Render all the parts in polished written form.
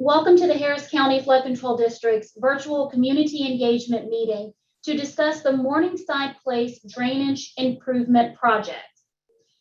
Welcome to the Harris County Flood Control District's virtual community engagement meeting to discuss the Morningside Place Drainage Improvement Project.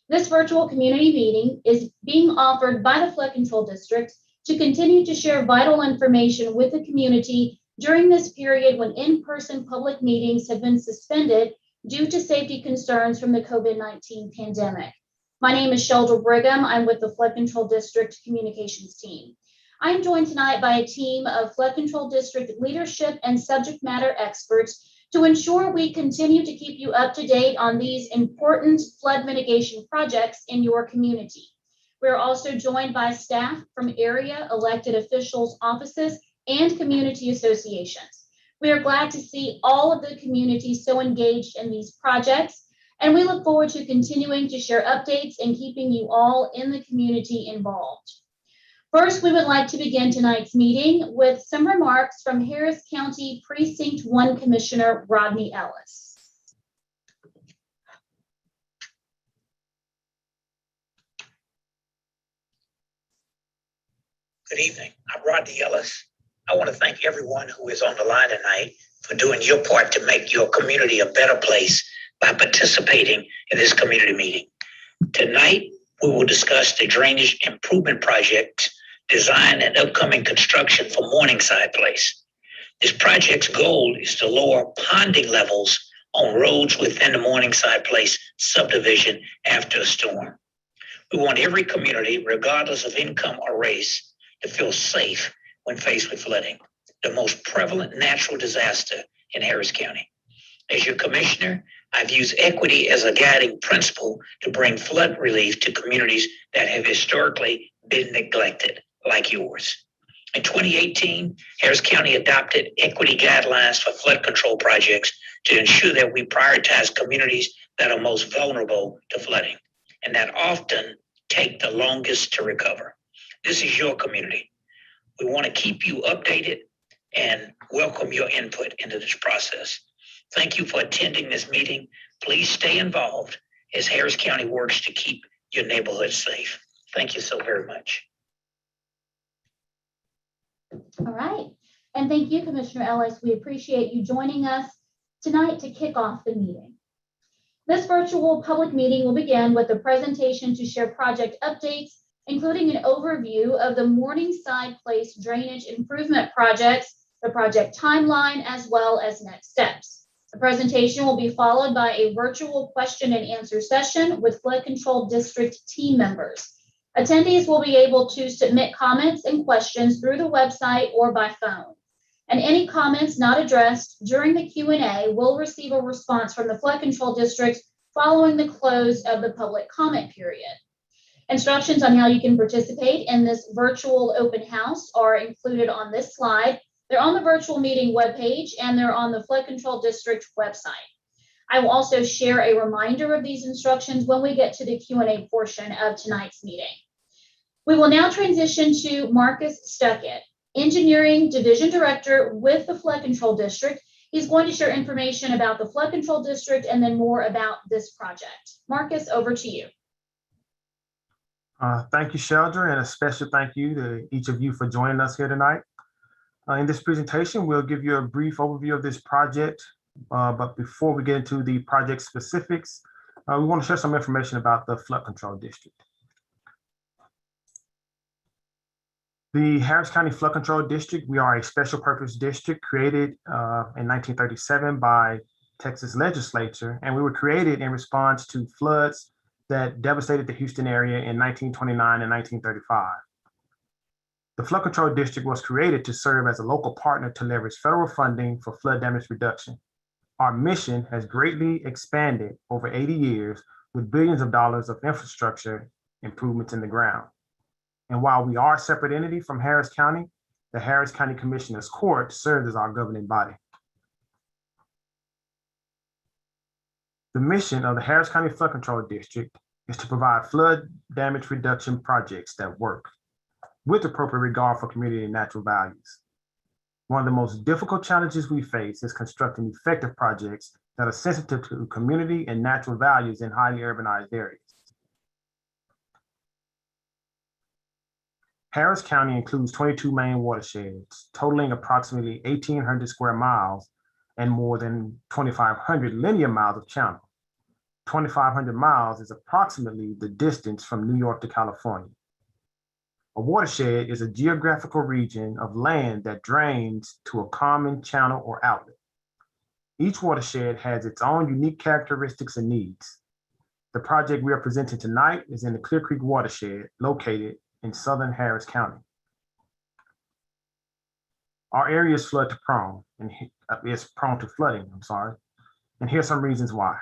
This virtual community meeting is being offered by the Flood Control District to continue to share vital information with the community during this period when in-person public meetings have been suspended due to safety concerns from the COVID-19 pandemic. My name is Sheldra Brigham. I'm with the Flood Control District Communications team. I am joined tonight by a team of Flood Control District leadership and subject matter experts to ensure we continue to keep you up to date on these important flood mitigation projects in your community. We're also joined by staff from area elected officials' offices and community associations. We are glad to see all of the community so engaged in these projects, and we look forward to continuing to share updates and keeping you all in the community involved. First, we would like to begin tonight's meeting with some remarks from Harris County Precinct 1 Commissioner Rodney Ellis. Good evening. I'm Rodney Ellis. I want to thank everyone who is on the line tonight for doing your part to make your community a better place by participating in this community meeting. Tonight, we will discuss the drainage improvement project design and upcoming construction for Morningside Place. This project's goal is to lower ponding levels on roads within the Morningside Place subdivision after a storm. We want every community, regardless of income or race, to feel safe when faced with flooding, the most prevalent natural disaster in Harris County. As your commissioner, I've used equity as a guiding principle to bring flood relief to communities that have historically been neglected, like yours. In 2018, Harris County adopted equity guidelines for flood control projects to ensure that we prioritize communities that are most vulnerable to flooding and that often take the longest to recover. This is your community. We want to keep you updated and welcome your input into this process. Thank you for attending this meeting. Please stay involved as Harris County works to keep your neighborhood safe. Thank you so very much. All right, and thank you, Commissioner Ellis. We appreciate you joining us tonight to kick off the meeting. This virtual public meeting will begin with a presentation to share project updates, including an overview of the Morningside Place drainage improvement projects, the project timeline, as well as next steps. The presentation will be followed by a virtual question and answer session with Flood Control District team members. Attendees will be able to submit comments and questions through the website or by phone. And any comments not addressed during the Q&A will receive a response from the Flood Control District following the close of the public comment period. Instructions on how you can participate in this virtual open house are included on this slide. They're on the virtual meeting webpage and they're on the Flood Control District website. I will also share a reminder of these instructions when we get to the Q&A portion of tonight's meeting. We will now transition to Marcus Stuckett, Engineering Division Director with the Flood Control District. He's going to share information about the Flood Control District and then more about this project. Marcus, over to you. Thank you, Sheldra, and a special thank you to each of you for joining us here tonight. In this presentation, we'll give you a brief overview of this project, but before we get into the project specifics, we want to share some information about the Flood Control District. The Harris County Flood Control District, we are a special purpose district created in 1937 by Texas legislature, and we were created in response to floods that devastated the Houston area in 1929 and 1935. The Flood Control District was created to serve as a local partner to leverage federal funding for flood damage reduction. Our mission has greatly expanded over 80 years with billions of dollars of infrastructure improvements in the ground. And while we are a separate entity from Harris County, the Harris County Commissioner's Court serves as our governing body. The mission of the Harris County Flood Control District is to provide flood damage reduction projects that work with appropriate regard for community and natural values. One of the most difficult challenges we face is constructing effective projects that are sensitive to community and natural values in highly urbanized areas. Harris County includes 22 main watersheds, totaling approximately 1,800 square miles and more than 2,500 linear miles of channel. 2,500 miles is approximately the distance from New York to California. A watershed is a geographical region of land that drains to a common channel or outlet. Each watershed has its own unique characteristics and needs. The project we are presenting tonight is in the Clear Creek watershed located in southern Harris County. Our area is flood prone and is prone to flooding, and here's some reasons why.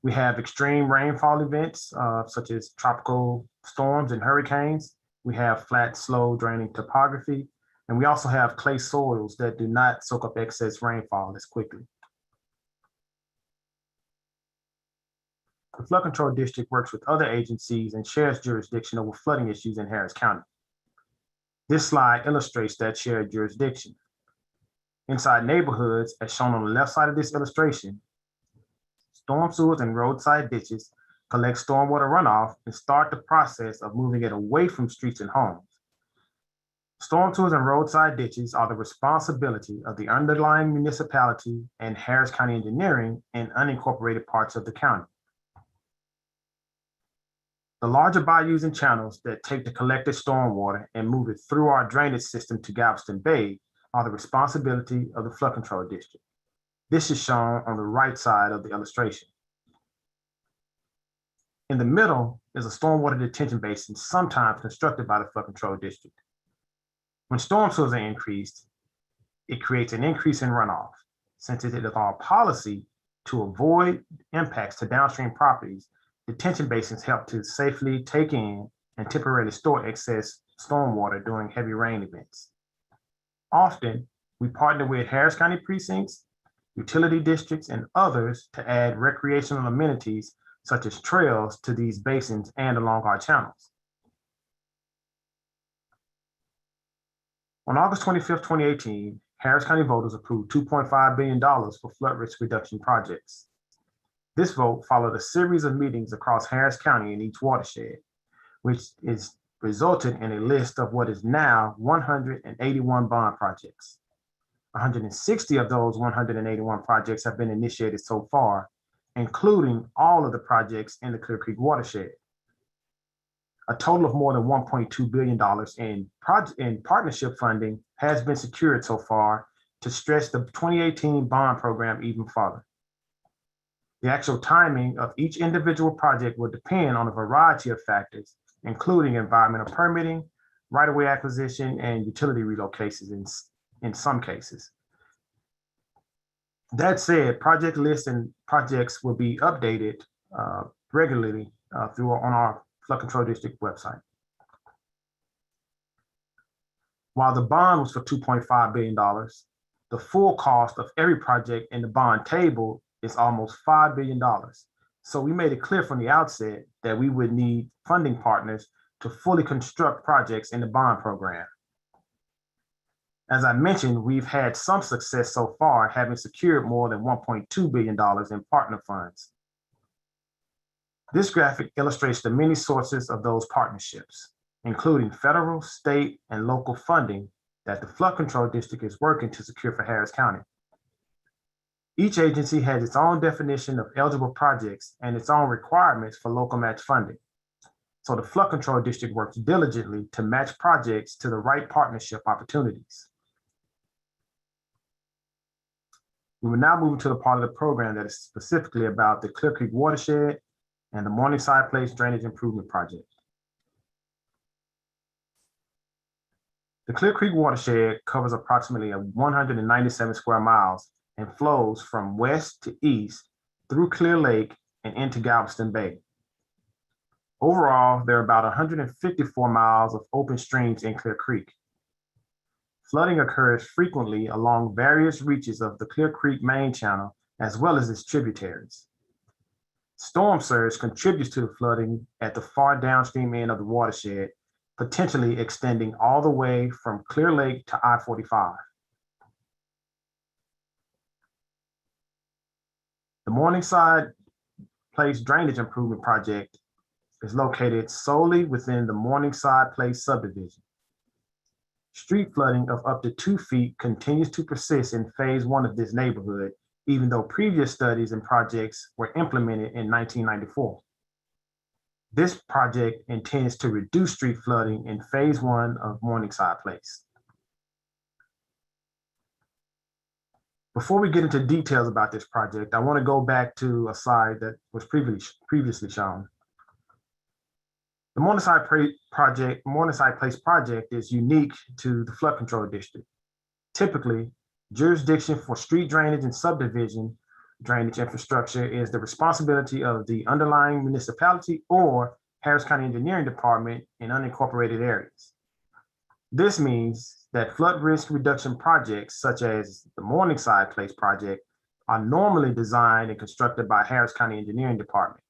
We have extreme rainfall events such as tropical storms and hurricanes. We have flat, slow draining topography, and we also have clay soils that do not soak up excess rainfall as quickly. The Flood Control District works with other agencies and shares jurisdiction over flooding issues in Harris County. This slide illustrates that shared jurisdiction. Inside neighborhoods, as shown on the left side of this illustration, storm sewers and roadside ditches collect stormwater runoff and start the process of moving it away from streets and homes. Storm sewers and roadside ditches are the responsibility of the underlying municipality and Harris County Engineering in unincorporated parts of the county. The larger bayous and channels that take the collected stormwater and move it through our drainage system to Galveston Bay are the responsibility of the Flood Control District. This is shown on the right side of the illustration. In the middle is a stormwater detention basin, sometimes constructed by the Flood Control District. When storm sewers are increased, it creates an increase in runoff. Since it is our policy to avoid impacts to downstream properties, detention basins help to safely take in and temporarily store excess stormwater during heavy rain events. Often, we partner with Harris County precincts, utility districts, and others to add recreational amenities such as trails to these basins and along our channels. On August 25th, 2018, Harris County voters approved $2.5 billion for flood risk reduction projects. This vote followed a series of meetings across Harris County in each watershed, which is resulted in a list of what is now 181 bond projects. 160 of those 181 projects have been initiated so far, including all of the projects in the Clear Creek watershed. A total of more than $1.2 billion in partnership funding has been secured so far to stretch the 2018 bond program even further. The actual timing of each individual project will depend on a variety of factors, including environmental permitting, right-of-way acquisition, and utility relocations in some cases. That said, project lists and projects will be updated regularly on our Flood Control District website. While the bond was for $2.5 billion, the full cost of every project in the bond table is almost $5 billion. So we made it clear from the outset that we would need funding partners to fully construct projects in the bond program. As I mentioned, we've had some success so far, having secured more than $1.2 billion in partner funds. This graphic illustrates the many sources of those partnerships, including federal, state, and local funding that the Flood Control District is working to secure for Harris County. Each agency has its own definition of eligible projects and its own requirements for local match funding. So the Flood Control District works diligently to match projects to the right partnership opportunities. We will now move to the part of the program that is specifically about the Clear Creek Watershed and the Morningside Place Drainage Improvement Project. The Clear Creek Watershed covers approximately 197 square miles and flows from west to east through Clear Lake and into Galveston Bay. Overall, there are about 154 miles of open streams in Clear Creek. Flooding occurs frequently along various reaches of the Clear Creek main channel, as well as its tributaries. Storm surge contributes to the flooding at the far downstream end of the watershed, potentially extending all the way from Clear Lake to I-45. The Morningside Place Drainage Improvement Project is located solely within the Morningside Place subdivision. street flooding of up to 2 feet continues to persist in phase 1 of this neighborhood, even though previous studies and projects were implemented in 1994. This project intends to reduce street flooding in phase 1 of Morningside Place. Before we get into details about this project, I want to go back to a slide that was previously shown. The Morningside Place project is unique to the flood control district. Typically, jurisdiction for street drainage and subdivision drainage infrastructure is the responsibility of the underlying municipality or Harris County Engineering Department in unincorporated areas. This means that flood risk reduction projects such as the Morningside Place project are normally designed and constructed by Harris County Engineering Department.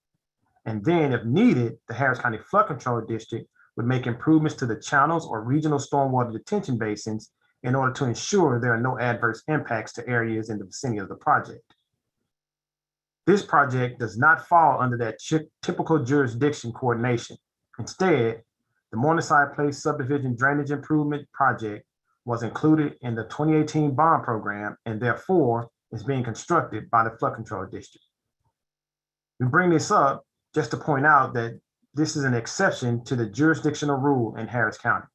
And then if needed, the Harris County Flood Control District would make improvements to the channels or regional stormwater detention basins in order to ensure there are no adverse impacts to areas in the vicinity of the project. This project does not fall under that typical jurisdiction coordination. Instead, the Morningside Place Subdivision Drainage Improvement Project was included in the 2018 bond program and therefore is being constructed by the Flood Control District. We bring this up just to point out that this is an exception to the jurisdictional rule in Harris County.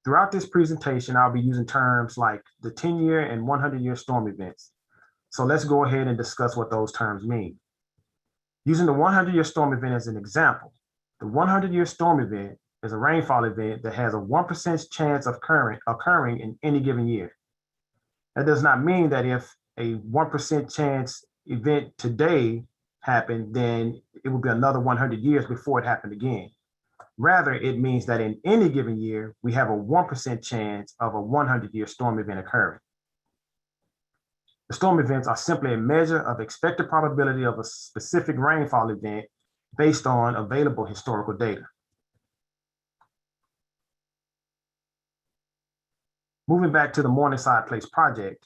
Throughout this presentation, I'll be using terms like the 10-year and 100-year storm events. So let's go ahead and discuss what those terms mean. Using the 100-year storm event as an example, the 100-year storm event is a rainfall event that has a 1% chance of occurring in any given year. That does not mean that if a 1% chance event today happened, then it will be another 100 years before it happened again. Rather, it means that in any given year, we have a 1% chance of a 100-year storm event occurring. The storm events are simply a measure of expected probability of a specific rainfall event based on available historical data. Moving back to the Morningside Place project,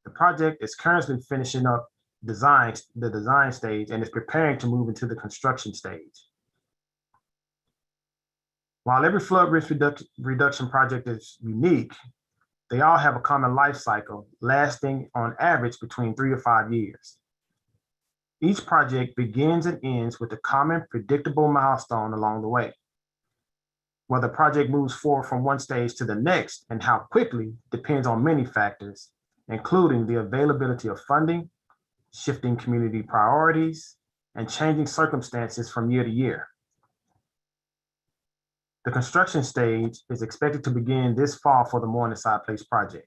the project is currently finishing up the design stage and is preparing to move into the construction stage. While every flood risk reduction project is unique, they all have a common life cycle lasting on average between 3 to 5 years. Each project begins and ends with a common predictable milestone along the way. Whether the project moves forward from one stage to the next and how quickly depends on many factors, including the availability of funding, shifting community priorities, and changing circumstances from year to year. The construction stage is expected to begin this fall for the Morningside Place project.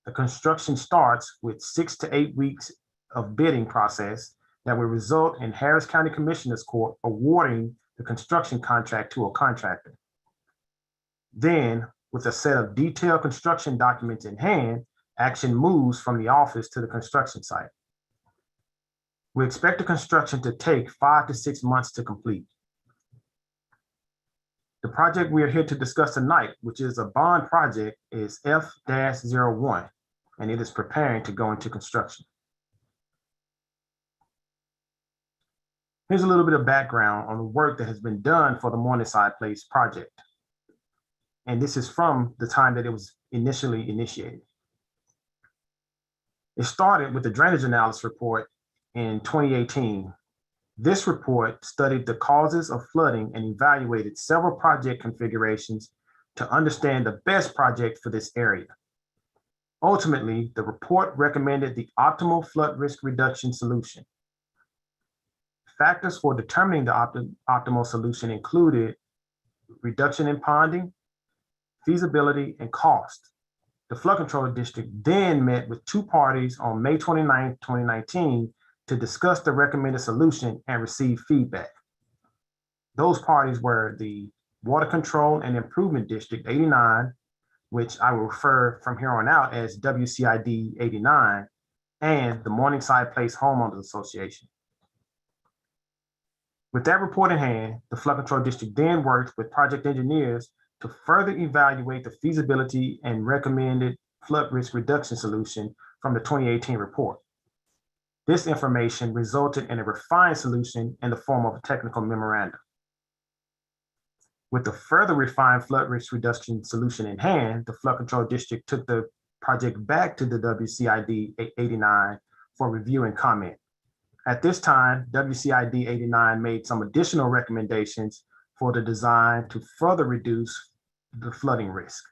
The construction starts with 6 to 8 weeks of bidding process that will result in Harris County Commissioners Court awarding the construction contract to a contractor. Then, with a set of detailed construction documents in hand, action moves from the office to the construction site. We expect the construction to take 5 to 6 months to complete. The project we are here to discuss tonight, which is a bond project, is F-01, and it is preparing to go into construction. Here's a little bit of background on the work that has been done for the Morningside Place project. And this is from the time that it was initially initiated. It started with the drainage analysis report in 2018. This report studied the causes of flooding and evaluated several project configurations to understand the best project for this area. Ultimately, the report recommended the optimal flood risk reduction solution. Factors for determining the optimal solution included reduction in ponding, feasibility, and cost. The Flood Control District then met with 2 parties on May 29, 2019 to discuss the recommended solution and receive feedback. Those parties were the Water Control and Improvement District 89, which I will refer from here on out as WCID 89, and the Morningside Place Homeowners Association. With that report in hand, the Flood Control District then worked with project engineers to further evaluate the feasibility and recommended flood risk reduction solution from the 2018 report. This information resulted in a refined solution in the form of a technical memorandum. With the further refined flood risk reduction solution in hand, the Flood Control District took the project back to the WCID 89 for review and comment. At this time, WCID 89 made some additional recommendations for the design to further reduce the flooding risk.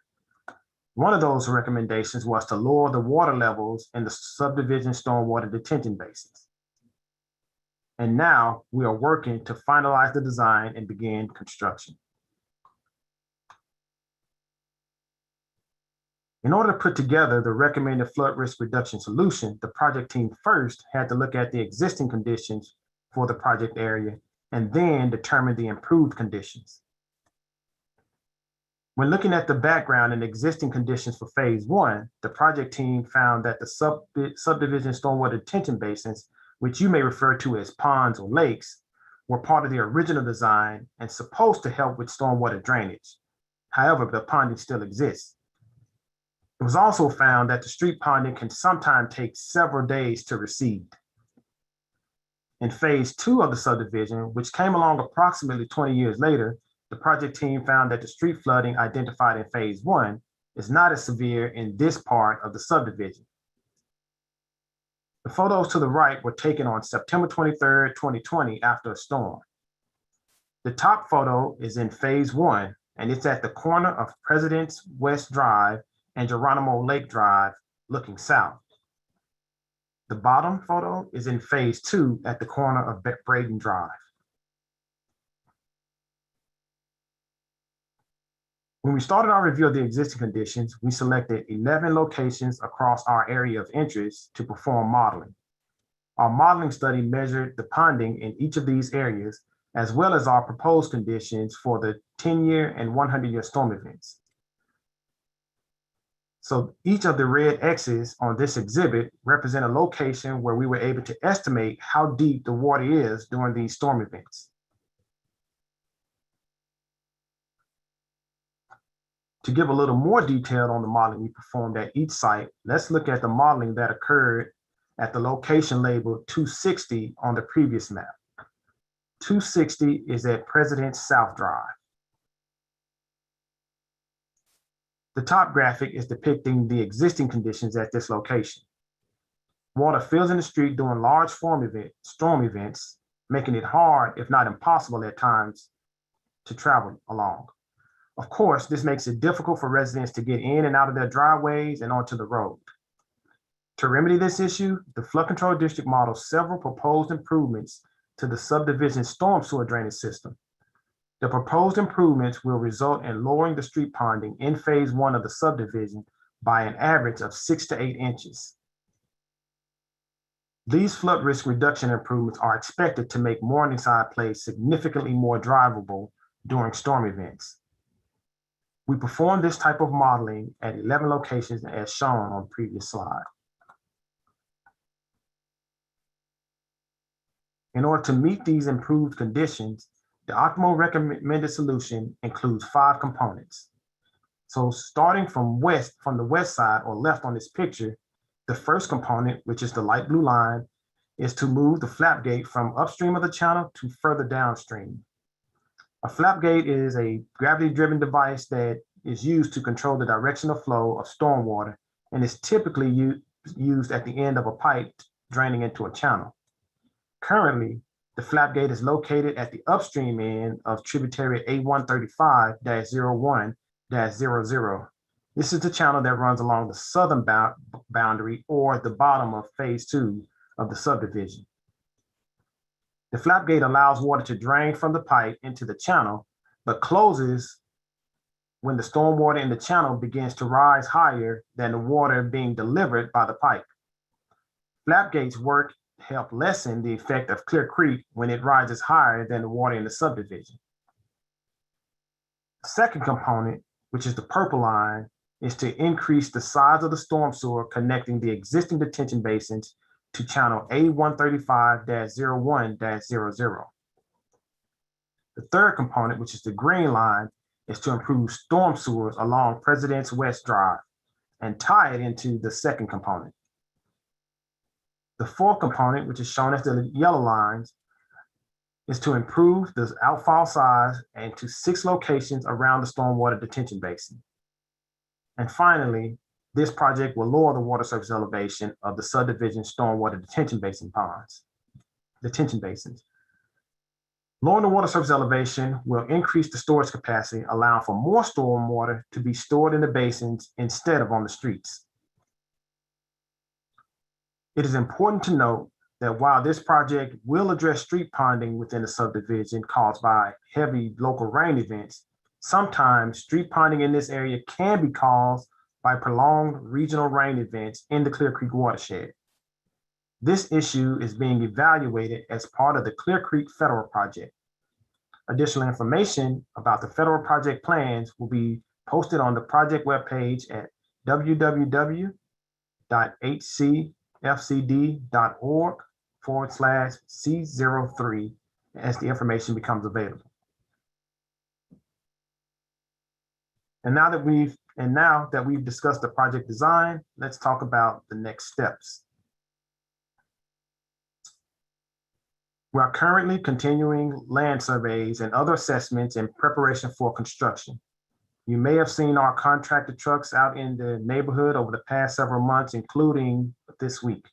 One of those recommendations was to lower the water levels in the subdivision stormwater detention basins. And now we are working to finalize the design and begin construction. In order to put together the recommended flood risk reduction solution, the project team first had to look at the existing conditions for the project area and then determine the improved conditions. When looking at the background and existing conditions for phase one, the project team found that the subdivision stormwater detention basins, which you may refer to as ponds or lakes, were part of the original design and supposed to help with stormwater drainage. However, the ponding still exists. It was also found that the street ponding can sometimes take several days to recede. In phase two of the subdivision, which came along approximately 20 years later, the project team found that the street flooding identified in phase one is not as severe in this part of the subdivision. The photos to the right were taken on September 23rd, 2020 after a storm. The top photo is in phase one, and it's at the corner of President's West Drive and Geronimo Lake Drive, looking south. The bottom photo is in phase two at the corner of Braden Drive. When we started our review of the existing conditions, we selected 11 locations across our area of interest to perform modeling. Our modeling study measured the ponding in each of these areas, as well as our proposed conditions for the 10-year and 100-year storm events. So each of the red X's on this exhibit represent a location where we were able to estimate how deep the water is during these storm events. To give a little more detail on the modeling we performed at each site, let's look at the modeling that occurred at the location labeled 260 on the previous map. 260 is at President's South Drive. The top graphic is depicting the existing conditions at this location. Water fills in the street during large storm events, making it hard, if not impossible at times, to travel along. Of course, this makes it difficult for residents to get in and out of their driveways and onto the road. To remedy this issue, the Flood Control District modeled several proposed improvements to the subdivision storm sewer drainage system. The proposed improvements will result in lowering the street ponding in phase one of the subdivision by an average of 6 to 8 inches. These flood risk reduction improvements are expected to make Morningside Place significantly more drivable during storm events. We performed this type of modeling at 11 locations as shown on the previous slide. In order to meet these improved conditions, the Acmo recommended solution includes 5 components. So starting from the west side or left on this picture, the first component, which is the light blue line, is to move the flap gate from upstream of the channel to further downstream. A flap gate is a gravity-driven device that is used to control the directional flow of stormwater and is typically used at the end of a pipe draining into a channel. Currently, the flap gate is located at the upstream end of tributary A135-01-00. This is the channel that runs along the southern boundary or the bottom of phase 2 of the subdivision. The flap gate allows water to drain from the pipe into the channel, but closes when the stormwater in the channel begins to rise higher than the water being delivered by the pipe. Flap gates help lessen the effect of Clear Creek when it rises higher than the water in the subdivision. The second component, which is the purple line, is to increase the size of the storm sewer connecting the existing detention basins to channel A135-01-00. The third component, which is the green line, is to improve storm sewers along President's West Drive and tie it into the second component. The fourth component, which is shown as the yellow lines, is to improve the outfall size and to 6 locations around the stormwater detention basin. And finally, this project will lower the water surface elevation of the subdivision stormwater detention basins. Lowering the water surface elevation will increase the storage capacity, allowing for more stormwater to be stored in the basins instead of on the streets. It is important to note that while this project will address street ponding within the subdivision caused by heavy local rain events, sometimes street ponding in this area can be caused by prolonged regional rain events in the Clear Creek watershed. This issue is being evaluated as part of the Clear Creek federal project. Additional information about the federal project plans will be posted on the project webpage at www.hcfcd.org/C03 as the information becomes available. And now that we've discussed the project design, let's talk about the next steps. We are currently continuing land surveys and other assessments in preparation for construction. You may have seen our contractor trucks out in the neighborhood over the past several months, including this week.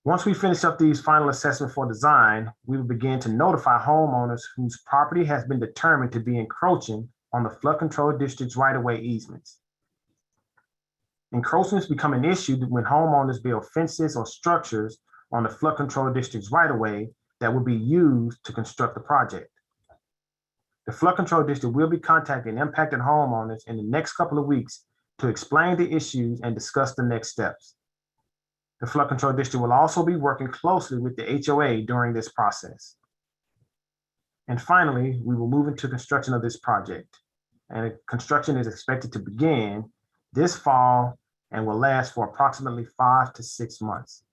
Once we finish up these final assessments for design, we will begin to notify homeowners whose property has been determined to be encroaching on the flood control district's right-of-way easements. Encroachments become an issue when homeowners build fences or structures on the flood control district's right-of-way that will be used to construct the project. The flood control district will be contacting impacted homeowners in the next couple of weeks to explain the issues and discuss the next steps. The flood control district will also be working closely with the HOA during this process. And finally, we will move into construction of this project. And construction is expected to begin this fall and will last for approximately 5 to 6 months.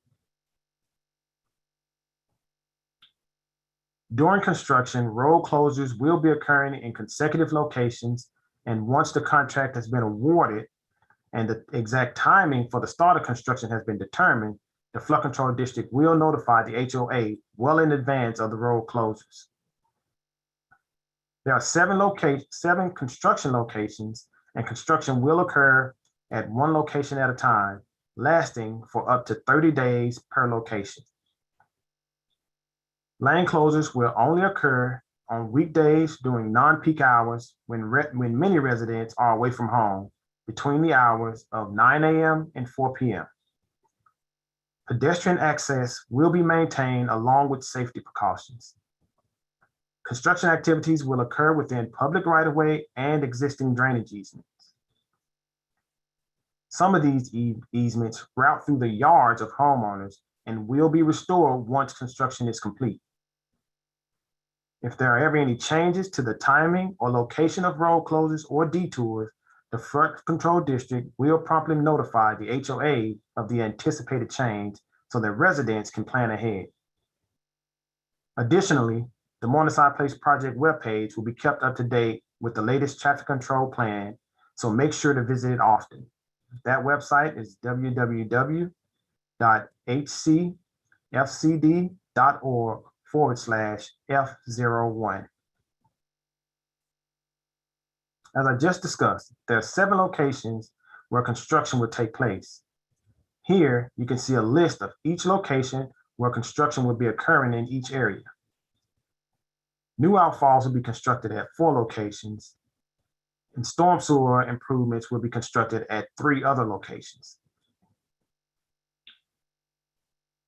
During construction, road closures will be occurring in consecutive locations, and once the contract has been awarded and the exact timing for the start of construction has been determined, the flood control district will notify the HOA well in advance of the road closures. There are 7 construction locations, and construction will occur at one location at a time, lasting for up to 30 days per location. Lane closures will only occur on weekdays during non-peak hours when many residents are away from home between the hours of 9 a.m. and 4 p.m. Pedestrian access will be maintained along with safety precautions. Construction activities will occur within public right-of-way and existing drainage easements. Some of these easements route through the yards of homeowners and will be restored once construction is complete. If there are ever any changes to the timing or location of road closures or detours, the flood control district will promptly notify the HOA of the anticipated change so that residents can plan ahead. Additionally, the Morningside Place project webpage will be kept up to date with the latest traffic control plan, so make sure to visit it often. That website is www.hcfcd.org/F01. As I just discussed, there are 7 locations where construction will take place. Here, you can see a list of each location where construction will be occurring in each area. New outfalls will be constructed at 4 locations, and storm sewer improvements will be constructed at 3 other locations.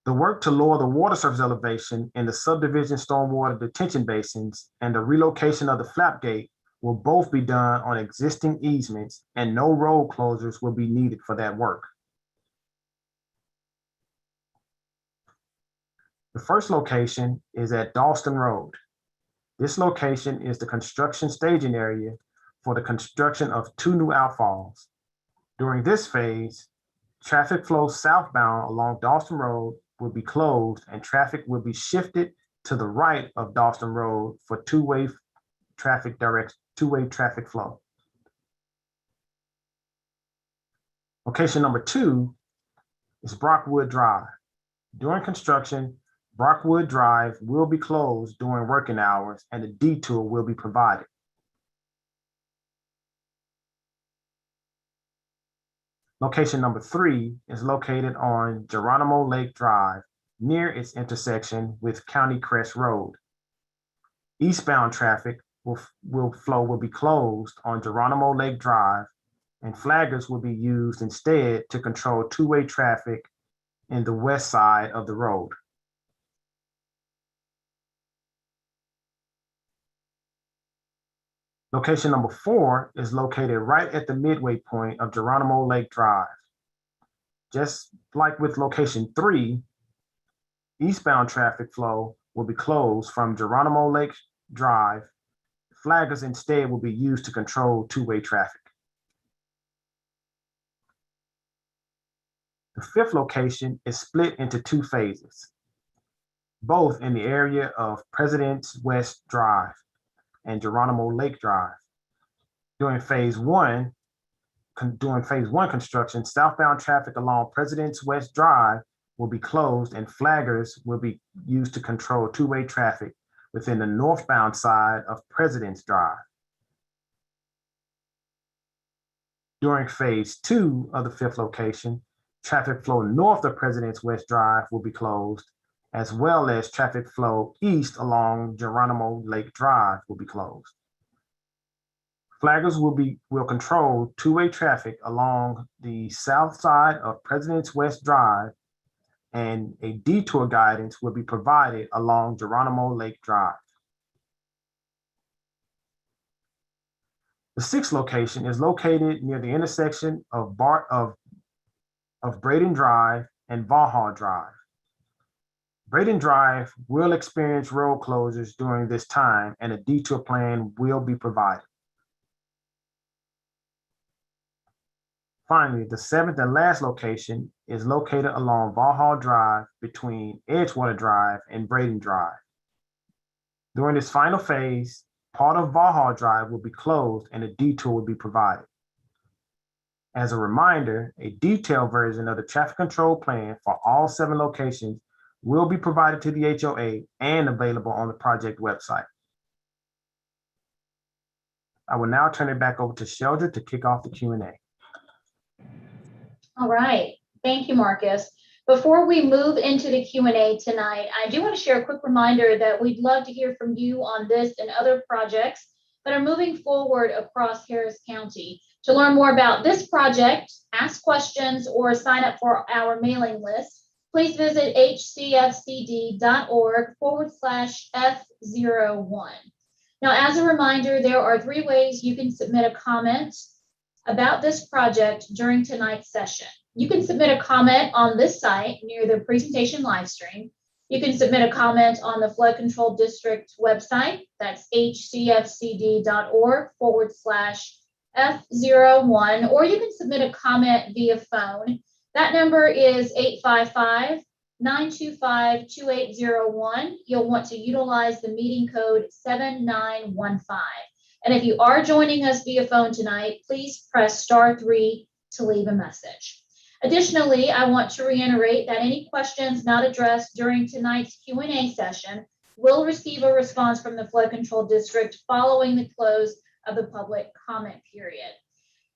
The work to lower the water surface elevation in the subdivision stormwater detention basins and the relocation of the flap gate will both be done on existing easements, and no road closures will be needed for that work. The first location is at Dalston Road. This location is the construction staging area for the construction of 2 new outfalls. During this phase, traffic flow southbound along Dalston Road will be closed and traffic will be shifted to the right of Dalston Road for two-way traffic flow. Location number 2 is Brockwood Drive. During construction, Brockwood Drive will be closed during working hours and a detour will be provided. Location number 3 is located on Geronimo Lake Drive near its intersection with County Crest Road. Eastbound traffic will be closed on Geronimo Lake Drive, and flaggers will be used instead to control two-way traffic in the west side of the road. Location number 4 is located right at the midway point of Geronimo Lake Drive. Just like with location 3, eastbound traffic flow will be closed from Geronimo Lake Drive. Flaggers instead will be used to control two-way traffic. The 5th location is split into 2 phases, both in the area of President's West Drive and Geronimo Lake Drive. During phase one construction, southbound traffic along President's West Drive will be closed and flaggers will be used to control two-way traffic within the northbound side of President's Drive. During phase 2 of the 5th location, traffic flow north of President's West Drive will be closed, as well as traffic flow east along Geronimo Lake Drive will be closed. Flaggers will control two-way traffic along the south side of President's West Drive, and a detour guidance will be provided along Geronimo Lake Drive. The 6th location is located near the intersection of Braden Drive and Valhall Drive. Braden Drive will experience road closures during this time, and a detour plan will be provided. Finally, the 7th and last location is located along Valhall Drive between Edgewater Drive and Braden Drive. During this final phase, part of Valhall Drive will be closed and a detour will be provided. As a reminder, a detailed version of the traffic control plan for all 7 locations will be provided to the HOA and available on the project website. I will now turn it back over to Sheldra to kick off the Q&A. All right, thank you, Marcus. Before we move into the Q&A tonight, I do want to share a quick reminder that we'd love to hear from you on this and other projects that are moving forward across Harris County. To learn more about this project, ask questions, or sign up for our mailing list, please visit hcfcd.org/F01. Now, as a reminder, there are 3 ways you can submit a comment about this project during tonight's session. You can submit a comment on this site near the presentation live stream. You can submit a comment on the Flood Control District website. That's hcfcd.org/F01, or you can submit a comment via phone. That number is 855-925-2801. You'll want to utilize the meeting code 7915. And if you are joining us via phone tonight, please press *3 to leave a message. Additionally, I want to reiterate that any questions not addressed during tonight's Q&A session will receive a response from the Flood Control District following the close of the public comment period.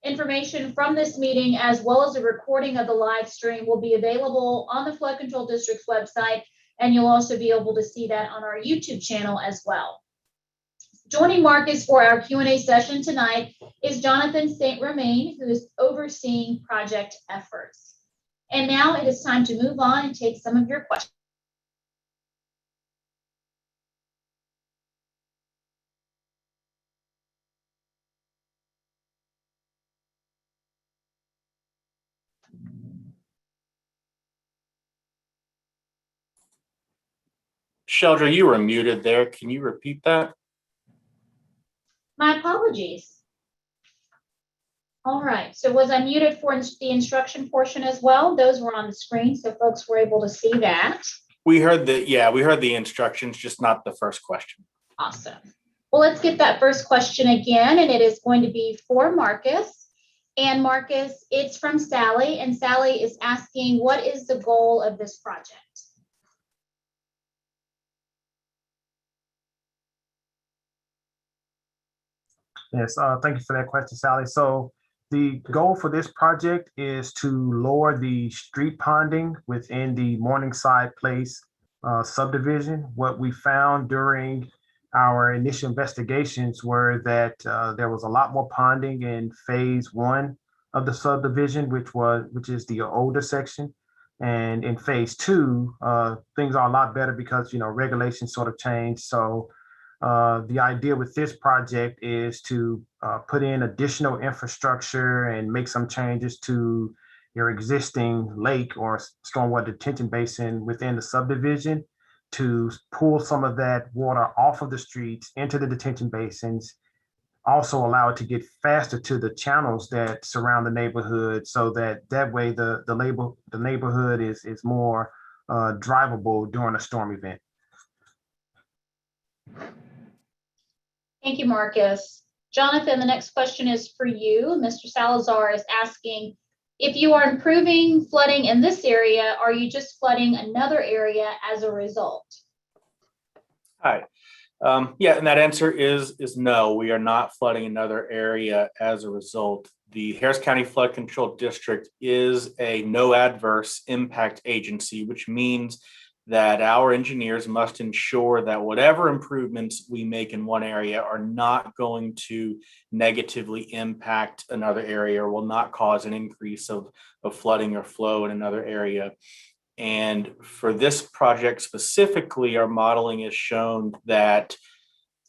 Information from this meeting, as well as a recording of the live stream, will be available on the Flood Control District's website, and you'll also be able to see that on our YouTube channel as well. Joining Marcus for our Q&A session tonight is Jonathan St. Romain, who is overseeing project efforts. And now it is time to move on and take some of your questions. Sheldra, you were muted there. Can you repeat that? My apologies. All right, so was I muted for the instruction portion as well? Those were on the screen, so folks were able to see that. We heard the instructions, just not the first question. Awesome. Well, let's get that first question again, and it is going to be for Marcus. And Marcus, it's from Sally, and Sally is asking, what is the goal of this project? Yes, thank you for that question, Sally. So the goal for this project is to lower the street ponding within the Morningside Place subdivision. What we found during our initial investigations were that there was a lot more ponding in phase one of the subdivision, which is the older section. And in phase two, things are a lot better because regulations sort of changed. So the idea with this project is to put in additional infrastructure and make some changes to your existing lake or stormwater detention basin within the subdivision to pull some of that water off of the streets into the detention basins, also allow it to get faster to the channels that surround the neighborhood so that way the neighborhood is more drivable during a storm event. Thank you, Marcus. Jonathan, the next question is for you. Mr. Salazar is asking, if you are improving flooding in this area, are you just flooding another area as a result? Hi. Yeah, and that answer is no, we are not flooding another area as a result. The Harris County Flood Control District is a no adverse impact agency, which means that our engineers must ensure that whatever improvements we make in one area are not going to negatively impact another area or will not cause an increase of flooding or flow in another area. And for this project specifically, our modeling has shown that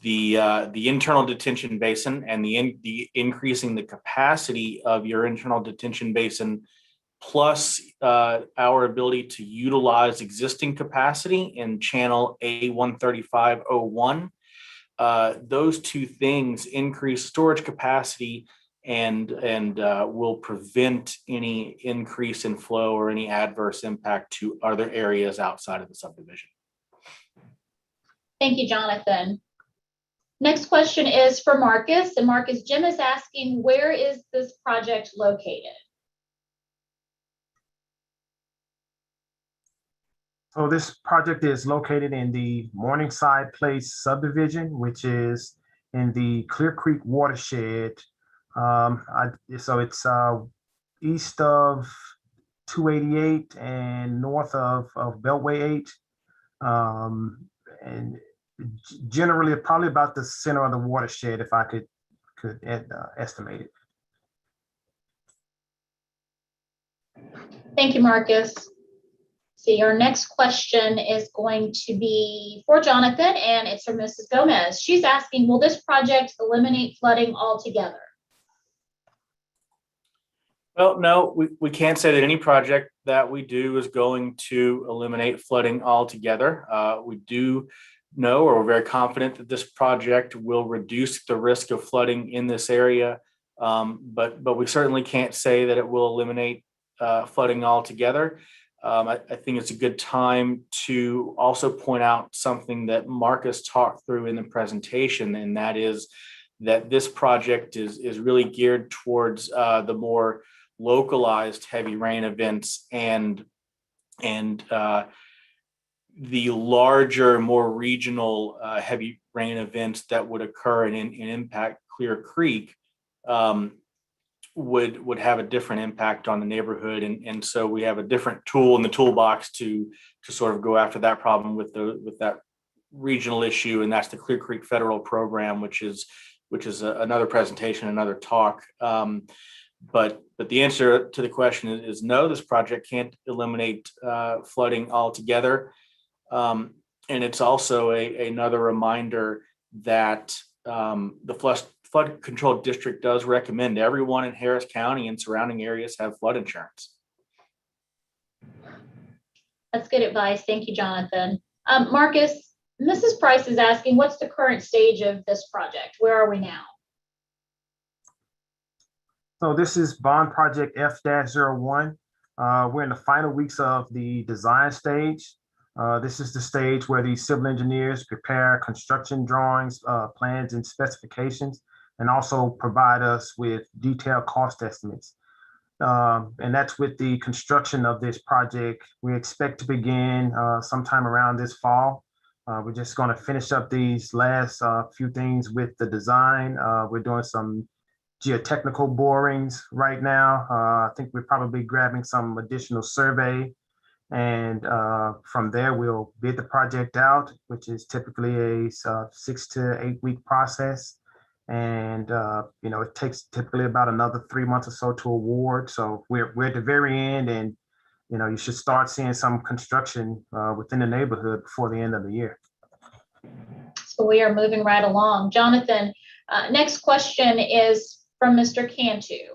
the internal detention basin and the increasing the capacity of your internal detention basin plus our ability to utilize existing capacity in channel A13501. Those two things increase storage capacity and will prevent any increase in flow or any adverse impact to other areas outside of the subdivision. Thank you, Jonathan. Next question is for Marcus. And Marcus, Jim is asking, where is this project located? So this project is located in the Morningside Place subdivision, which is in the Clear Creek Watershed. So it's east of 288 and north of Beltway 8. And generally probably about the center of the watershed, if I could estimate it. Thank you, Marcus. See, our next question is going to be for Jonathan, and it's from Mrs. Gomez. She's asking, will this project eliminate flooding altogether? Well, no, we can't say that any project that we do is going to eliminate flooding altogether. We do know, or we're very confident that this project will reduce the risk of flooding in this area, but we certainly can't say that it will eliminate flooding altogether. I think it's a good time to also point out something that Marcus talked through in the presentation, and that is that this project is really geared towards the more localized heavy rain events and the larger, more regional heavy rain events that would occur and impact Clear Creek would have a different impact on the neighborhood. And so we have a different tool in the toolbox to sort of go after that problem with that regional issue. And that's the Clear Creek Federal Program, which is another presentation, another talk. But the answer to the question is no, this project can't eliminate flooding altogether. And it's also another reminder that the Flood Control District does recommend everyone in Harris County and surrounding areas have flood insurance. That's good advice. Thank you, Jonathan. Marcus, Mrs. Price is asking, what's the current stage of this project? Where are we now? So this is bond project F-01. We're in the final weeks of the design stage. This is the stage where the civil engineers prepare construction drawings, plans, and specifications, and also provide us with detailed cost estimates. And that's with the construction of this project. We expect to begin sometime around this fall. We're just going to finish up these last few things with the design. We're doing some geotechnical borings right now. I think we're probably grabbing some additional survey, and from there we'll bid the project out, which is typically a 6 to 8 week process. And it takes typically about another 3 months or so to award. So we're at the very end, and you should start seeing some construction within the neighborhood before the end of the year. So we are moving right along. Jonathan, next question is from Mr. Cantu.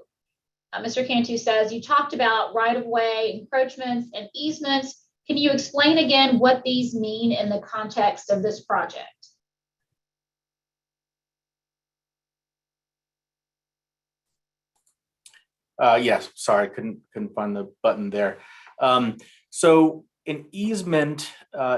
Mr. Cantu says, you talked about right-of-way encroachments and easements. Can you explain again what these mean in the context of this project? Yes, sorry, couldn't find the button there. So an easement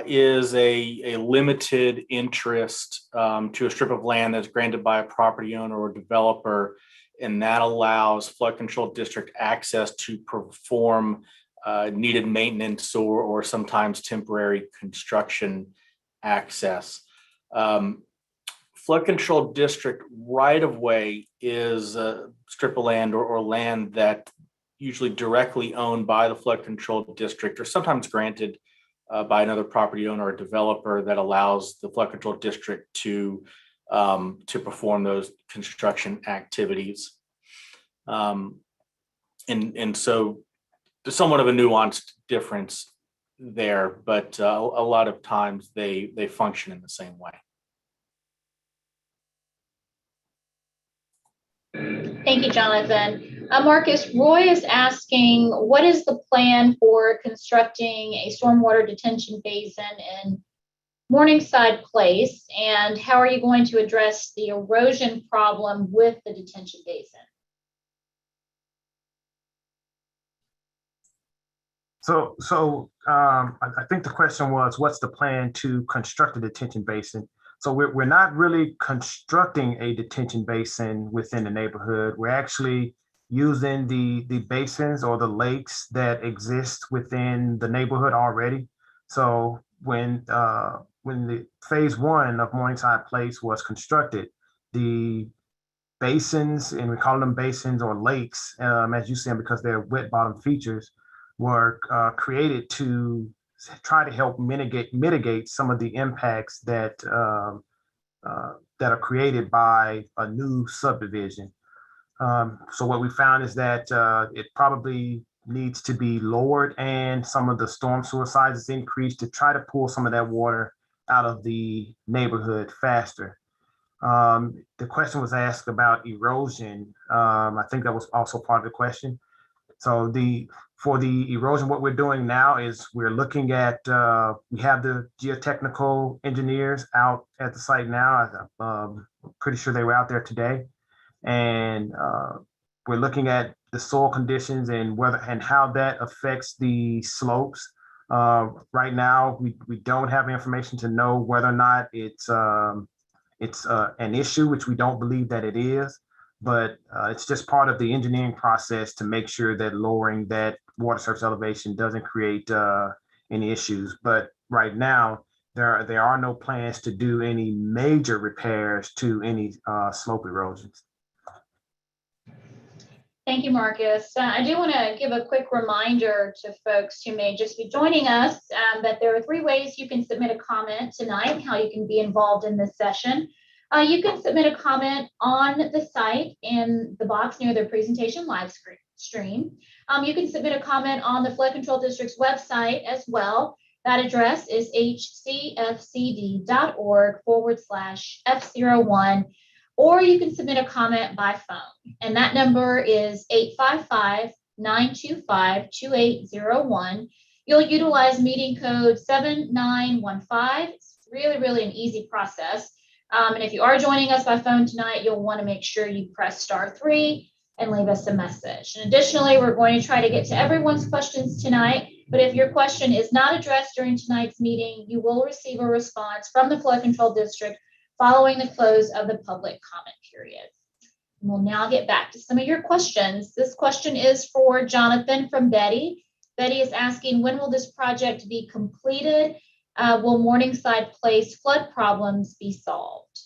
is a limited interest to a strip of land that's granted by a property owner or developer, and that allows flood control district access to perform needed maintenance or sometimes temporary construction access. Flood control district right-of-way is a strip of land or land that usually directly owned by the flood control district, or sometimes granted by another property owner or developer, that allows the flood control district to perform those construction activities. And so there's somewhat of a nuanced difference there, but a lot of times they function in the same way. Thank you, Jonathan. Marcus, Roy is asking, what is the plan for constructing a stormwater detention basin in Morningside Place, and how are you going to address the erosion problem with the detention basin? So I think the question was, what's the plan to construct a detention basin? So we're not really constructing a detention basin within the neighborhood. We're actually using the basins or the lakes that exist within the neighborhood already. So when the phase 1 of Morningside Place was constructed, the basins, and we call them basins or lakes, as you see them because they're wet bottom features, were created to try to help mitigate some of the impacts that are created by a new subdivision. So what we found is that it probably needs to be lowered, and some of the storm sewer sizes increased to try to pull some of that water out of the neighborhood faster. The question was asked about erosion. I think that was also part of the question. So for the erosion, what we're doing now is we're looking at, we have the geotechnical engineers out at the site now. I'm pretty sure they were out there today. And we're looking at the soil conditions and whether and how that affects the slopes. Right now, we don't have information to know whether or not it's an issue, which we don't believe that it is. But it's just part of the engineering process to make sure that lowering that water surface elevation doesn't create any issues. But right now, there are no plans to do any major repairs to any slope erosions. Thank you, Marcus. I do want to give a quick reminder to folks who may just be joining us that there are 3 ways you can submit a comment tonight, how you can be involved in this session. You can submit a comment on the site in the box near the presentation live stream. You can submit a comment on the Flood Control District's website as well. That address is hcfcd.org/F01, or you can submit a comment by phone. And that number is 855-925-2801. You'll utilize meeting code 7915. It's really an easy process. And if you are joining us by phone tonight, you'll want to make sure you press *3 and leave us a message. And additionally, we're going to try to get to everyone's questions tonight, but if your question is not addressed during tonight's meeting, you will receive a response from the Flood Control District following the close of the public comment period. And we'll now get back to some of your questions. This question is for Jonathan from Betty. Betty is asking, when will this project be completed? will Morningside Place flood problems be solved?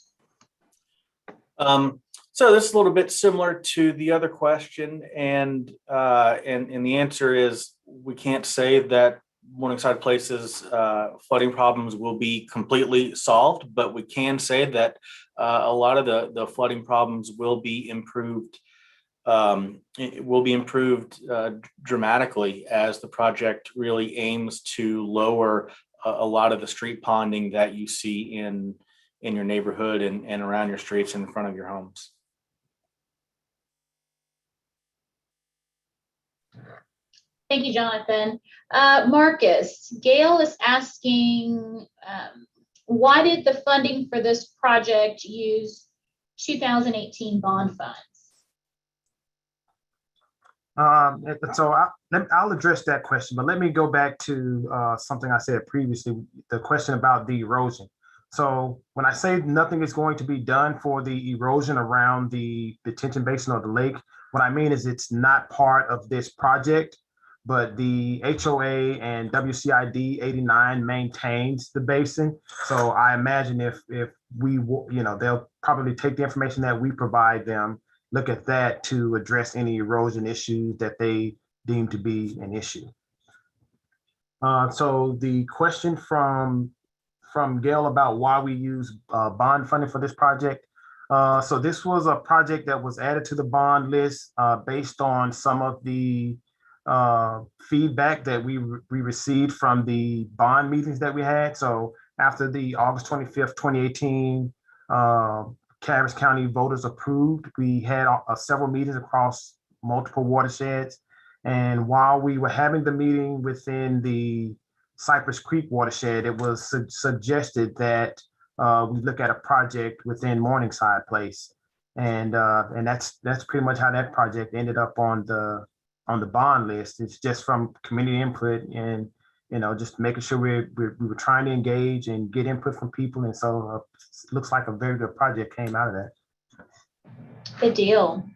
So this is a little bit similar to the other question, and the answer is we can't say that Morningside Place's flooding problems will be completely solved, but we can say that a lot of the flooding problems will be improved. It will be improved dramatically as the project really aims to lower a lot of the street ponding that you see in your neighborhood and around your streets in front of your homes. Thank you, Jonathan. Marcus, Gail is asking, why did the funding for this project use 2018 bond funds? So I'll address that question, but let me go back to something I said previously, the question about the erosion. So when I say nothing is going to be done for the erosion around the detention basin or the lake, what I mean is it's not part of this project, but the HOA and WCID 89 maintains the basin. So I imagine if we, they'll probably take the information that we provide them, look at that to address any erosion issues that they deem to be an issue. So the question from Gail about why we use bond funding for this project. So this was a project that was added to the bond list based on some of the feedback that we received from the bond meetings that we had. So after the August 25th, 2018 Cabarrus County voters approved, we had several meetings across multiple watersheds. And while we were having the meeting within the Cypress Creek watershed, it was suggested that we look at a project within Morningside Place, and that's pretty much how that project ended up on the bond list. It's just from community input and just making sure we were trying to engage and get input from people, and so it looks like a very good project came out of that. Good deal.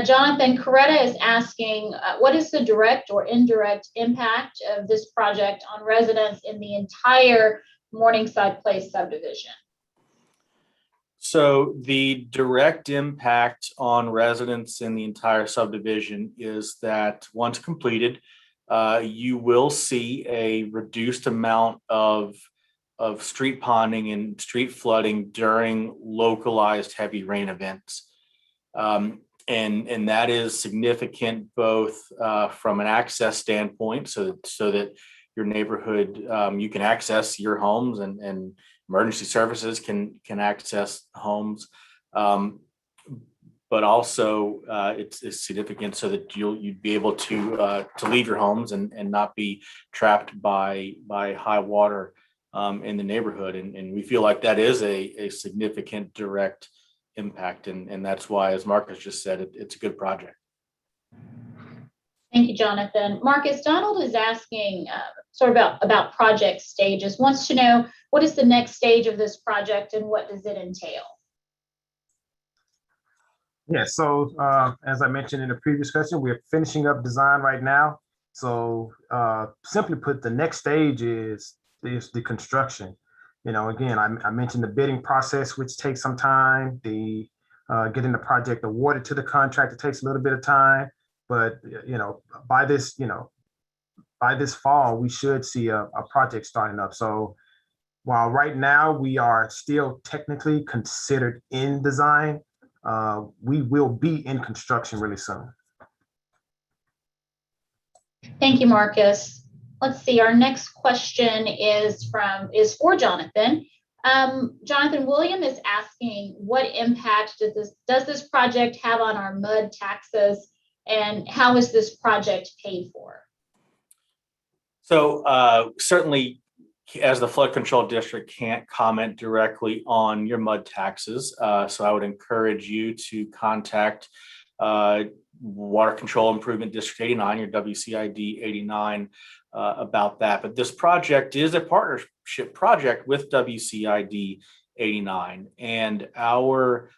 Jonathan, Coretta is asking, what is the direct or indirect impact of this project on residents in the entire Morningside Place subdivision? So the direct impact on residents in the entire subdivision is that once completed, you will see a reduced amount of street ponding and street flooding during localized heavy rain events. And that is significant both from an access standpoint, so that your neighborhood, you can access your homes and emergency services can access homes. But also it's significant so that you'd be able to leave your homes and not be trapped by high water in the neighborhood. And we feel like that is a significant direct impact. And that's why, as Marcus just said, it's a good project. Thank you, Jonathan. Marcus, Donald is asking sort of about project stages, wants to know what is the next stage of this project and what does it entail? Yeah, so as I mentioned in the previous question, we're finishing up design right now. So simply put, the next stage is the construction. Again, I mentioned the bidding process, which takes some time. The getting the project awarded to the contractor takes a little bit of time. But by this fall, we should see a project starting up. So while right now we are still technically considered in design, we will be in construction really soon. Thank you, Marcus. Let's see, our next question is for Jonathan. Jonathan, William is asking, what impact does this project have on our mud taxes, and how is this project paid for? So certainly, as the flood control district, can't comment directly on your mud taxes. So I would encourage you to contact Water Control Improvement District 89, your WCID 89, about that. But this project is a partnership project with WCID 89, and our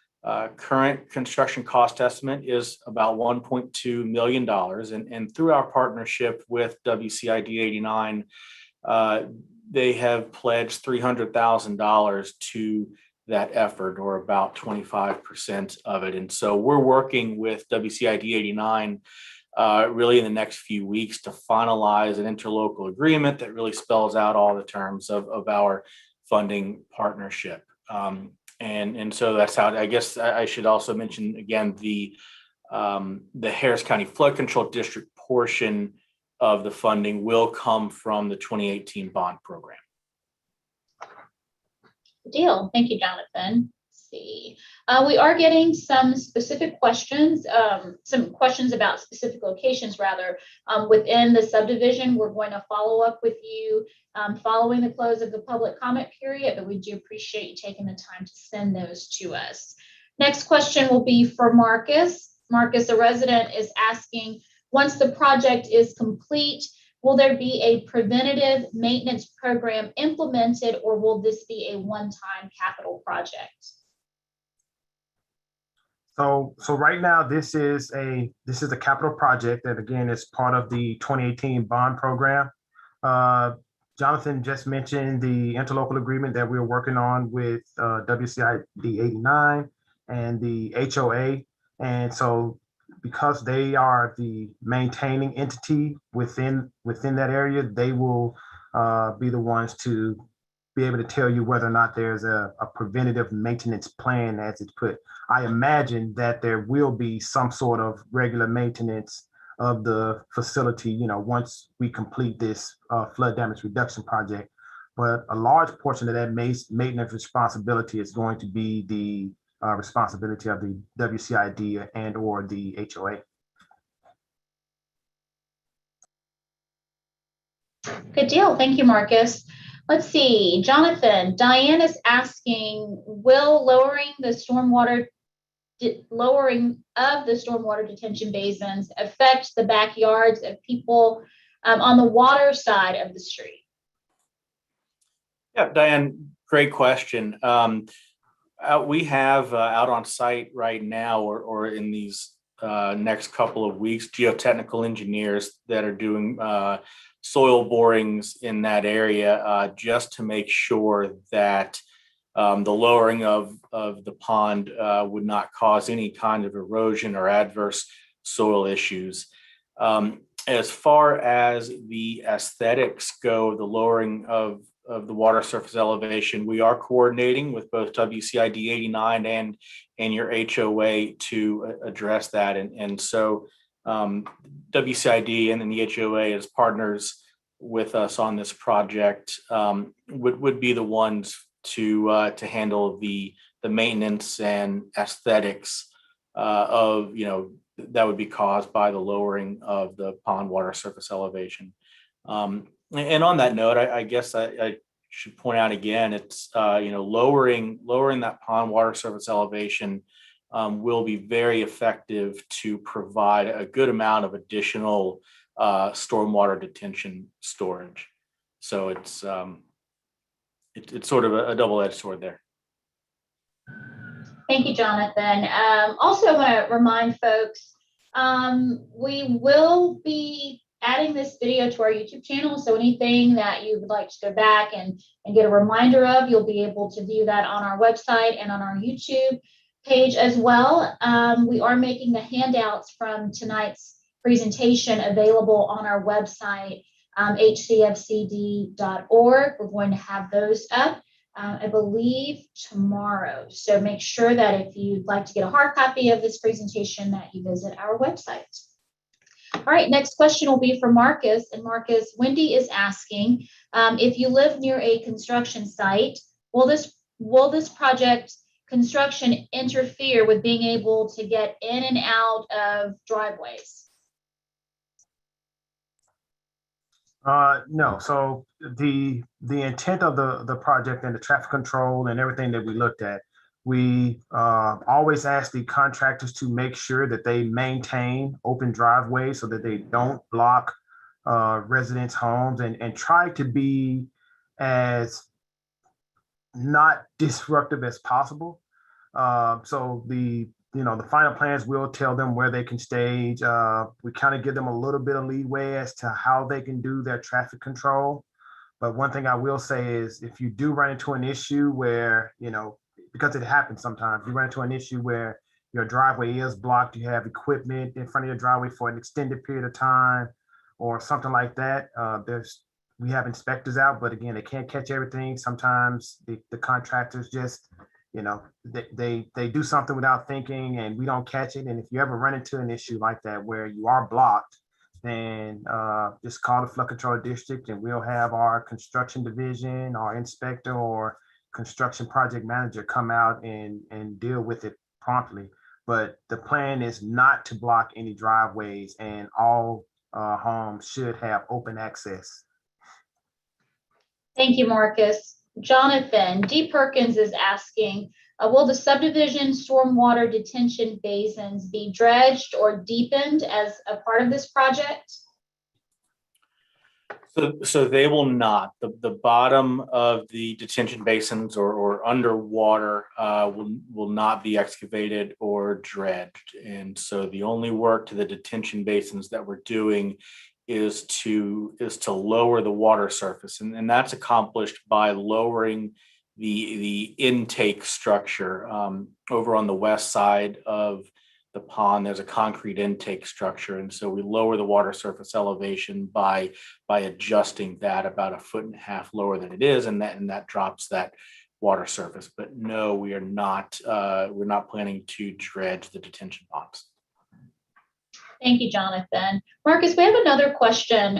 current construction cost estimate is about $1.2 million. And through our partnership with WCID 89, they have pledged $300,000 to that effort, or about 25% of it. And so we're working with WCID 89 really in the next few weeks to finalize an interlocal agreement that really spells out all the terms of our funding partnership. And so that's how, I guess I should also mention again, the Harris County Flood Control District portion of the funding will come from the 2018 bond program. Good deal. Thank you, Jonathan. Let's see. We are getting some specific questions, about specific locations rather, within the subdivision. We're going to follow up with you following the close of the public comment period, but we do appreciate you taking the time to send those to us. Next question will be for Marcus. Marcus, a resident, is asking, once the project is complete, will there be a preventative maintenance program implemented, or will this be a one-time capital project? So right now, this is a capital project that, again, is part of the 2018 bond program. Jonathan just mentioned the interlocal agreement that we're working on with WCID 89 and the HOA. And so because they are the maintaining entity within that area, they will be the ones to be able to tell you whether or not there's a preventative maintenance plan, as it's put. I imagine that there will be some sort of regular maintenance of the facility, once we complete this flood damage reduction project. But a large portion of that maintenance responsibility is going to be the responsibility of the WCID and or the HOA. Good deal. Thank you, Marcus. Let's see, Jonathan, Diane is asking, will lowering of the stormwater detention basins affect the backyards of people on the water side of the street? Yeah, Diane, great question. We have out on site right now, or in these next couple of weeks, geotechnical engineers that are doing soil borings in that area just to make sure that the lowering of the pond would not cause any kind of erosion or adverse soil issues. As far as the aesthetics go, the lowering of the water surface elevation, we are coordinating with both WCID 89 and your HOA to address that. And so WCID and then the HOA as partners with us on this project would be the ones to handle the maintenance and aesthetics of, that would be caused by the lowering of the pond water surface elevation. And on that note, I guess I should point out again, it's lowering that pond water surface elevation will be very effective to provide a good amount of additional stormwater detention storage. So it's sort of a double-edged sword there. Thank you, Jonathan. Also, I want to remind folks, we will be adding this video to our YouTube channel. So anything that you would like to go back and get a reminder of, you'll be able to view that on our website and on our YouTube page as well. We are making the handouts from tonight's presentation available on our website, hcfcd.org. We're going to have those up, I believe, tomorrow. So make sure that if you'd like to get a hard copy of this presentation, that you visit our website. All right, next question will be for Marcus. And Marcus, Wendy is asking, if you live near a construction site, will this project construction interfere with being able to get in and out of driveways? No. So the intent of the project and the traffic control and everything that we looked at, we always ask the contractors to make sure that they maintain open driveways so that they don't block residents' homes, and try to be as not disruptive as possible. So the final plans will tell them where they can stage. We kind of give them a little bit of leeway as to how they can do their traffic control. But one thing I will say is if you do run into an issue where, because it happens sometimes, you run into an issue where your driveway is blocked, you have equipment in front of your driveway for an extended period of time or something like that. We have inspectors out, but again, they can't catch everything. Sometimes the contractors just, they do something without thinking and we don't catch it. And if you ever run into an issue like that where you are blocked, then just call the flood control district and we'll have our construction division, our inspector or construction project manager come out and deal with it promptly. But the plan is not to block any driveways, and all homes should have open access. Thank you, Marcus. Jonathan, D. Perkins is asking, will the subdivision stormwater detention basins be dredged or deepened as a part of this project? So they will not. The bottom of the detention basins or underwater will not be excavated or dredged. And so the only work to the detention basins that we're doing is to lower the water surface, and that's accomplished by lowering the intake structure. Over on the west side of the pond, there's a concrete intake structure, and so we lower the water surface elevation by adjusting that about 1.5 feet lower than it is, and that drops that water surface. But no, we are not. We're not planning to dredge the detention ponds. Thank you, Jonathan. Marcus, we have another question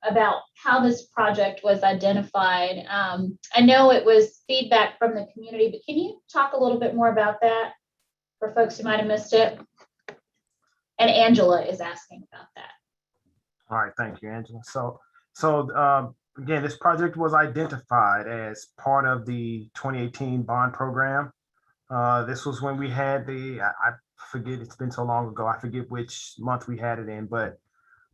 about how this project was identified. I know it was feedback from the community, but can you talk a little bit more about that for folks who might have missed it? And Angela is asking about that. All right, thank you, Angela. So again, this project was identified as part of the 2018 bond program. This was when we had I forget, it's been so long ago, I forget which month we had it in, but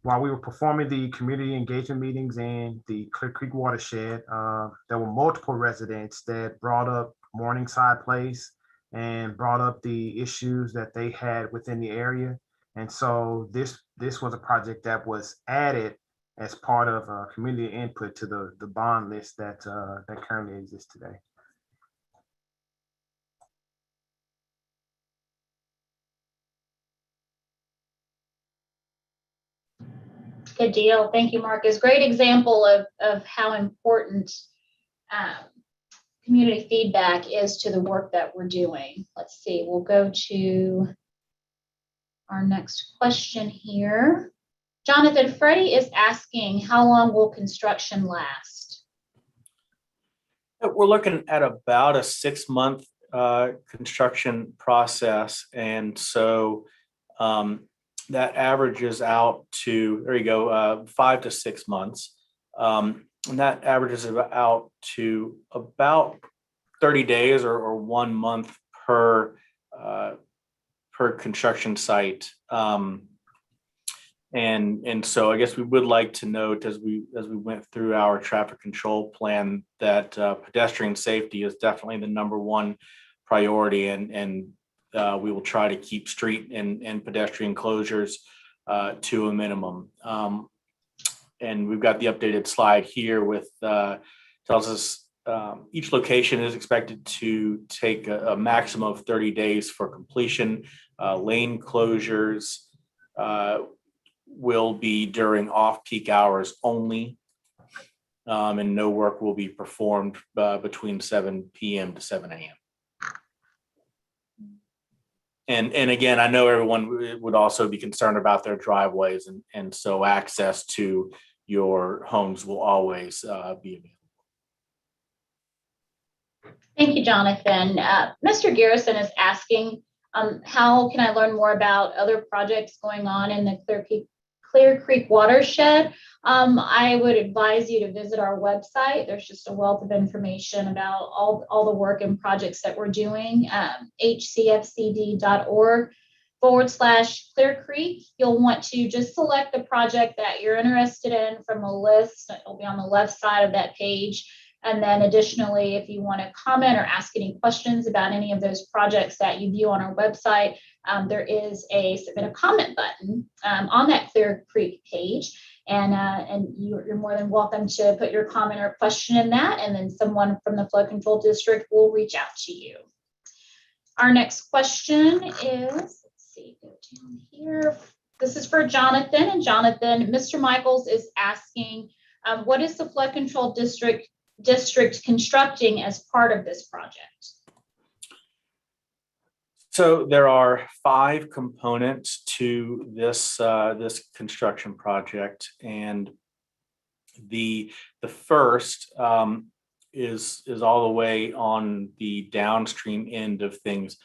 while we were performing the community engagement meetings in the Clear Creek Watershed, there were multiple residents that brought up Morningside Place and brought up the issues that they had within the area. And so this was a project that was added as part of community input to the bond list that currently exists today. Good deal. Thank you, Marcus. Great example of how important community feedback is to the work that we're doing. Let's see, we'll go to our next question here. Jonathan, Freddie is asking, how long will construction last? We're looking at about a 6-month construction process. And so that averages out to, 5 to 6 months. And that averages out to about 30 days or 1 month per construction site. And so I guess we would like to note as we went through our traffic control plan that pedestrian safety is definitely the #1 priority, and we will try to keep street and pedestrian closures to a minimum. And we've got the updated slide here with tells us each location is expected to take a maximum of 30 days for completion. Lane closures will be during off-peak hours only, and no work will be performed between 7 p.m. to 7 a.m. And again, I know everyone would also be concerned about their driveways, and so access to your homes will always be available. Thank you, Jonathan. Mr. Garrison is asking, how can I learn more about other projects going on in the Clear Creek Watershed? I would advise you to visit our website. There's just a wealth of information about all the work and projects that we're doing, hcfcd.org/Clear Creek. You'll want to just select the project that you're interested in from a list. It'll be on the left side of that page. And then additionally, if you want to comment or ask any questions about any of those projects that you view on our website, there is a submit a comment button on that Clear Creek page. And you're more than welcome to put your comment or question in that, and then someone from the flood control district will reach out to you. Our next question is, let's see, go down here. This is for Jonathan. And Jonathan, Mr. Michaels is asking, what is the flood control district constructing as part of this project? So there are 5 components to this this construction project, and the first is all the way on the downstream end of things.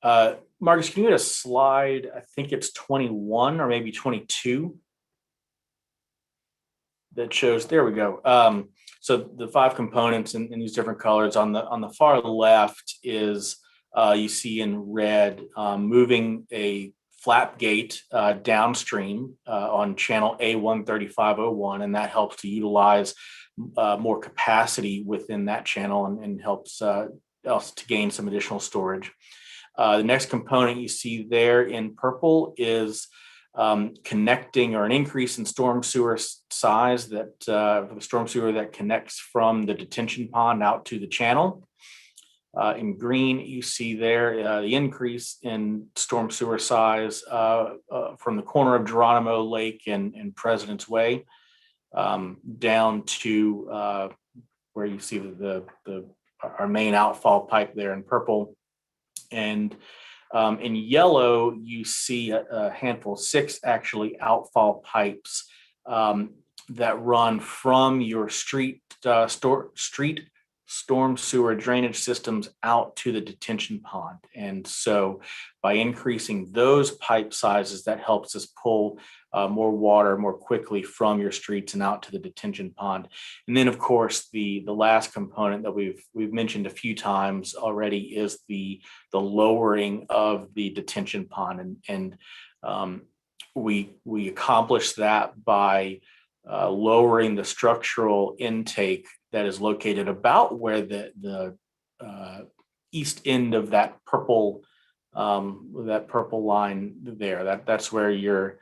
Marcus, can you get a slide? I think it's 21 or maybe 22 that shows. There we go. So the 5 components in these different colors. On the far left is you see in red moving a flap gate downstream on channel A13501, and that helps to utilize more capacity within that channel and helps us to gain some additional storage. The next component you see there in purple is connecting, or an increase in storm sewer size, that for the storm sewer that connects from the detention pond out to the channel. In green, you see there the increase in storm sewer size from the corner of Geronimo Lake and President's Way down to where you see our main outfall pipe there in purple. And in yellow, you see a handful, 6 actually outfall pipes that run from your street storm sewer drainage systems out to the detention pond. And so by increasing those pipe sizes, that helps us pull more water more quickly from your streets and out to the detention pond. And then, of course, the last component that we've mentioned a few times already is the lowering of the detention pond. And we accomplish that by lowering the structural intake that is located about where the east end of that purple line there. That's where your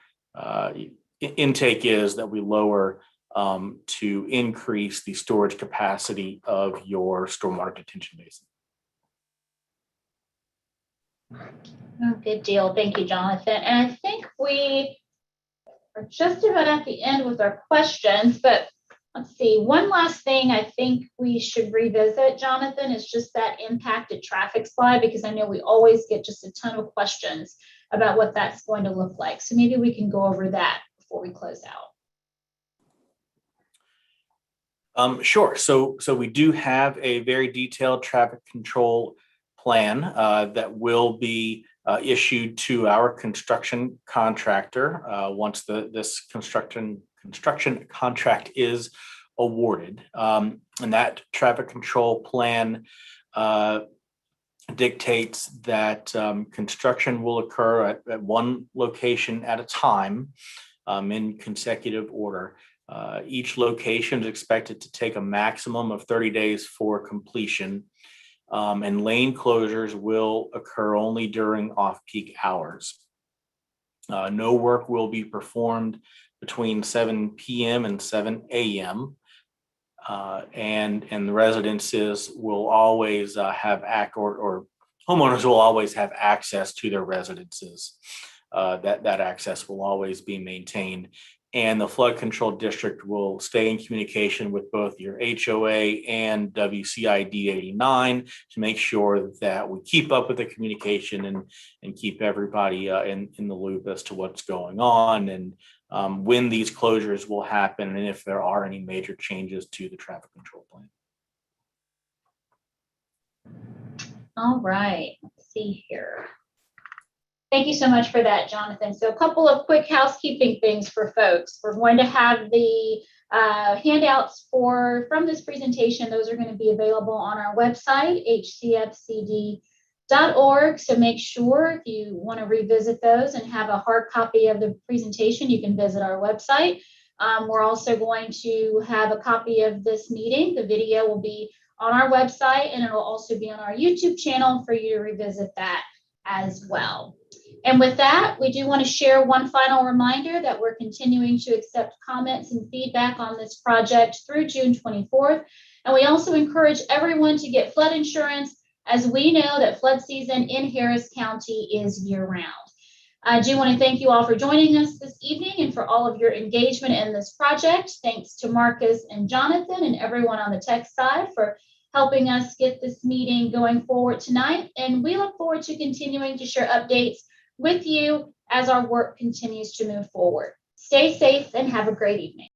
intake is, that we lower to increase the storage capacity of your stormwater detention basin. Oh, good deal. Thank you, Jonathan. And I think we are just about at the end with our questions, but let's see. One last thing I think we should revisit, Jonathan, is just that impacted traffic slide, because I know we always get just a ton of questions about what that's going to look like. So maybe we can go over that before we close out. Sure. So we do have a very detailed traffic control plan that will be issued to our construction contractor once this construction contract is awarded. And that traffic control plan dictates that construction will occur at one location at a time in consecutive order. Each location is expected to take a maximum of 30 days for completion, and lane closures will occur only during off-peak hours. No work will be performed between 7 p.m. and 7 a.m. And the residences will always have or homeowners will always have access to their residences. That access will always be maintained. And the flood control district will stay in communication with both your HOA and WCID 89 to make sure that we keep up with the communication and keep everybody in the loop as to what's going on, and when these closures will happen, and if there are any major changes to the traffic control plan. All right, let's see here. Thank you so much for that, Jonathan. So a couple of quick housekeeping things for folks. We're going to have the handouts from this presentation. Those are going to be available on our website, hcfcd.org. So make sure if you want to revisit those and have a hard copy of the presentation, you can visit our website. We're also going to have a copy of this meeting. The video will be on our website, and it'll also be on our YouTube channel for you to revisit that as well. And with that, we do want to share one final reminder that we're continuing to accept comments and feedback on this project through June 24th. And we also encourage everyone to get flood insurance, as we know that flood season in Harris County is year-round. I do want to thank you all for joining us this evening and for all of your engagement in this project. Thanks to Marcus and Jonathan and everyone on the tech side for helping us get this meeting going forward tonight. And we look forward to continuing to share updates with you as our work continues to move forward. Stay safe and have a great evening.